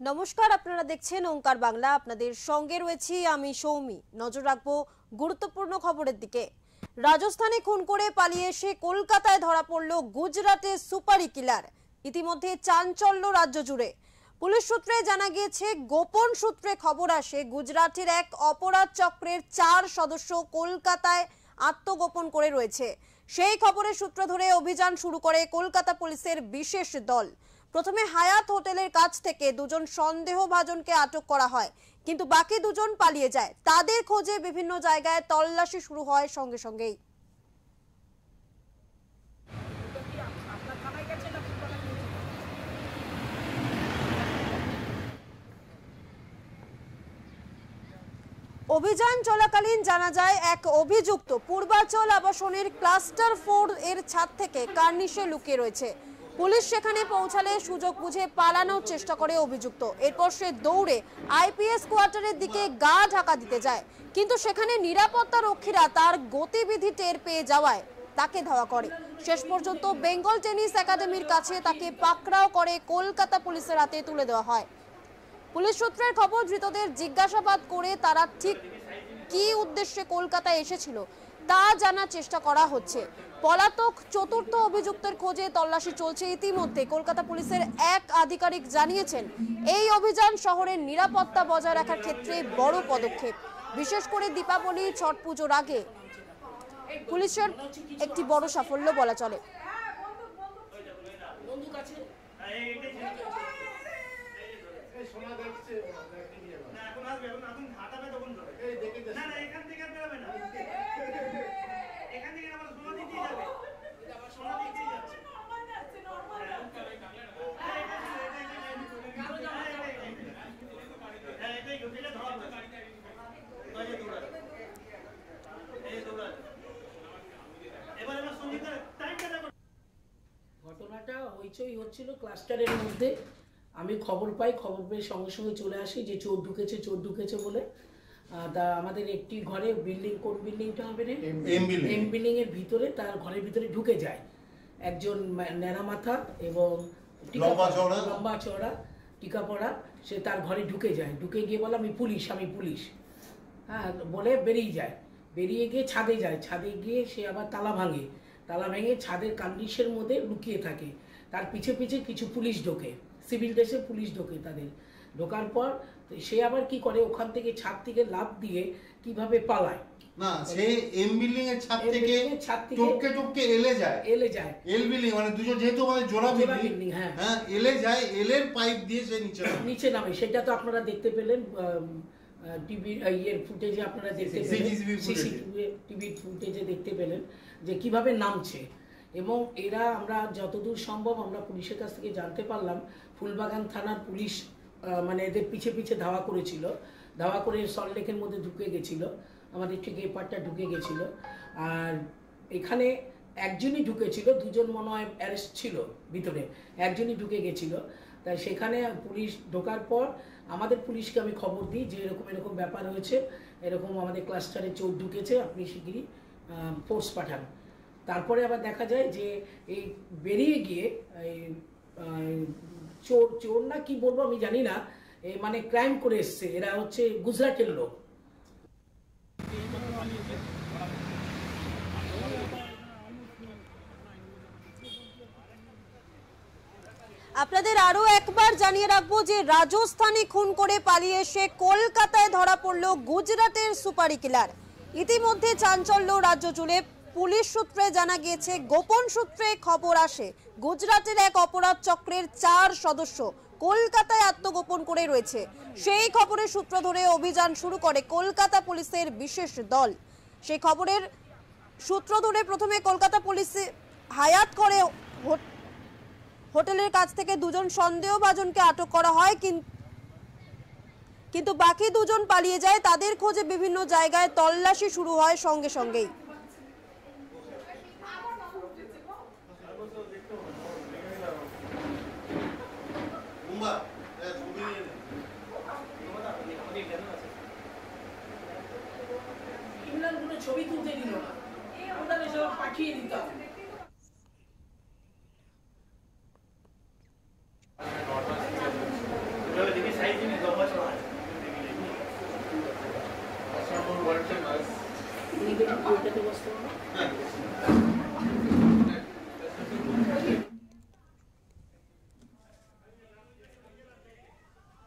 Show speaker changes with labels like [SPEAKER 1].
[SPEAKER 1] নমস্কার, আপনারা দেখছেন ওঙ্কার বাংলা। আপনাদের সঙ্গে রয়েছি আমি সৌমি। নজর রাখবো গুরুত্বপূর্ণ খবরের দিকে। রাজস্থানে খুন করে পালিয়ে এসে কলকাতায় ধরা পড়ল গুজরাটের সুপারি কিলার। ইতিমধ্যে চাঞ্চল্য রাজ্য জুড়ে। পুলিশ সূত্রে জানা গিয়েছে, গোপন সূত্রে খবর আসে গুজরাটের এক অপরাধ চক্রের 4 সদস্য কলকাতায় আত্মগোপন করে রয়েছে। সেই খবরের সূত্র ধরে অভিযান শুরু করে কলকাতা পুলিশের বিশেষ দল। প্রথমে হায়াত হোটেলের কাছ থেকে দুজন সন্দেহভাজনকে আটক করা হয়, কিন্তু বাকি দুজন পালিয়ে যায়। তাদের খোঁজে বিভিন্ন জায়গায় তল্লাশি শুরু হয় সঙ্গে সঙ্গেই। অভিযান চলাকালীন জানা যায়, এক অভিযুক্ত পূর্বাচল আবাসনের ক্লাস্টার 4 এর ছাদ থেকে কার্নিশে লুকিয়ে রয়েছে। পুলিশ সেখানে পৌঁছালে সুযোগ বুঝে পালানোর চেষ্টা করে অভিযুক্ত। এরপর সে দৌড়ে আইপিএস কোয়ার্টারের দিকে গা ঢাকা দিতে যায়, কিন্তু সেখানে নিরাপত্তা রক্ষীরা তার গতিবিধি টের পেয়ে যাওয়ায় তাকে ধাওয়া করে। শেষ পর্যন্ত বেঙ্গল টেনিস একাডেমির কাছে তাকে পাকড়াও করে কলকাতা পুলিশের হাতে তুলে দেওয়া হয়। পুলিশ সূত্রের খবর, ধৃতদের জিজ্ঞাসাবাদ করে তারা ঠিক কী উদ্দেশ্যে কলকাতায় এসেছিল তা জানার চেষ্টা করা হচ্ছে। পলাতক চতুর্থ অভিযুক্তের খোঁজে তল্লাশি চলছে। ইতিমধ্যে কলকাতা পুলিশের এক আধিকারিক জানিয়েছেন, এই অভিযান শহরের নিরাপত্তা বজায় রাখার ক্ষেত্রে বড় পদক্ষেপ। বিশেষ করে দীপাবলি, ছট পুজোর আগে পুলিশের একটি বড় সাফল্য বলা চলে।
[SPEAKER 2] ঘটনাটা হইচই হচ্ছিল ক্লাস্টারের মধ্যে। আমি খবর পাই, খবর পেয়ে সঙ্গে সঙ্গে চলে আসি যে চোর ঢুকেছে বলে। তা আমাদের একটি ঘরে বিল্ডিং, কোন বিল্ডিংটা হবে রে, এম বিল্ডিং এর ভিতরে, তার ঘরের ভিতরে ঢুকে যায় একজন ন্যাড়া মাথা এবং লম্বা চওড়া টিকা পড়া। সে তার ঘরে ঢুকে যায়, ঢুকে গিয়ে বলে আমি পুলিশ, হ্যাঁ বলে বেরিয়ে যায়। বেরিয়ে গিয়ে ছাদে যায়, ছাদে গিয়ে সে আবার তালা ভেঙে ছাদের কার্নিশের মধ্যে লুকিয়ে থাকে। তার পিছে কিছু পুলিশ ঢোকে, সিভিল ড্রেসে পুলিশ ঢোকে। তাদের ঢোকার পর সে আবার কি করে, ওখান থেকে ছাদ থেকে লাফ দিয়ে কিভাবে পালায়
[SPEAKER 3] না, সে এম বিল্ডিং এর ছাদ থেকে টপকে এলে যায় এল বিল্ডিং, মানে দুজন যেহেতু আমাদের জোড়া বিল্ডিং, হ্যাঁ এলে যায়, এলের পাইপ দিয়ে সে নিচে নামে।
[SPEAKER 2] সেটা তো আপনারা দেখতে পেলেন টিভি এর ফুটেজে, আপনারা দেখতে পেলেন টিভির ফুটেজে দেখতে পেলেন যে কিভাবে নামছে। এবং এরা, আমরা যতদূর সম্ভব আমরা পুলিশের কাছ থেকে জানতে পারলাম, ফুলবাগান থানার পুলিশ মানে এদের পিছে ধাওয়া করেছিল, ধাওয়া করে সল্টলেকের মধ্যে ঢুকে গেছিল, আমাদের ঠিক এই পার্টটা ঢুকে গেছিল। আর এখানে একজনই ঢুকেছিল, দুজন মনে হয় অ্যারেস্ট ছিল ভিতরে, একজনই ঢুকে গেছিল। তাই সেখানে পুলিশ ঢোকার পর আমাদের পুলিশকে আমি খবর দিই যে এরকম ব্যাপার হয়েছে, এরকম আমাদের ক্লাস্টারে চোর ঢুকেছে, আপনি শিগগিরই ফোর্স পাঠান। তারপরে আবার দেখা যায় যে এই বেরিয়ে গিয়ে চোর না কি বলবো আমি জানি না, মানে ক্রাইম করে এসছে। এরা হচ্ছে গুজরাটের লোক।
[SPEAKER 1] আপনাদের আরো একবার জানিয়ে রাখবো যে রাজস্থানে খুন করে পালিয়ে এসে কলকাতায় ধরা পড়ল গুজরাটের সুপারি কিলার। ইতিমধ্যে চাঞ্চল্য রাজ্য জুড়ে। পুলিশ সূত্রে জানা গিয়েছে, গোপন সূত্রে খবর আসে গুজরাটের এক অপরাধ চক্রের 4 সদস্য কলকাতায় আত্মগোপন করে রয়েছে। সেই খবরের সূত্র ধরে অভিযান শুরু করে কলকাতা পুলিশের বিশেষ দল। সেই খবরের সূত্র ধরে প্রথমে কলকাতা পুলিশে হায়াত করে হোটেলের কাছ থেকে দুজন সন্দেহভাজনকে আটক করা হয়, কিন্তু বাকি দুজন পালিয়ে যায়। তাদের খোঁজে বিভিন্ন জায়গায় তল্লাশি শুরু হয় সঙ্গে সঙ্গেই।
[SPEAKER 2] ছবি তুলতে দিল না, পাঠিয়ে দিতাম।
[SPEAKER 4] Gracias.
[SPEAKER 2] দেখুন ওইটাতে বসতে পারবো।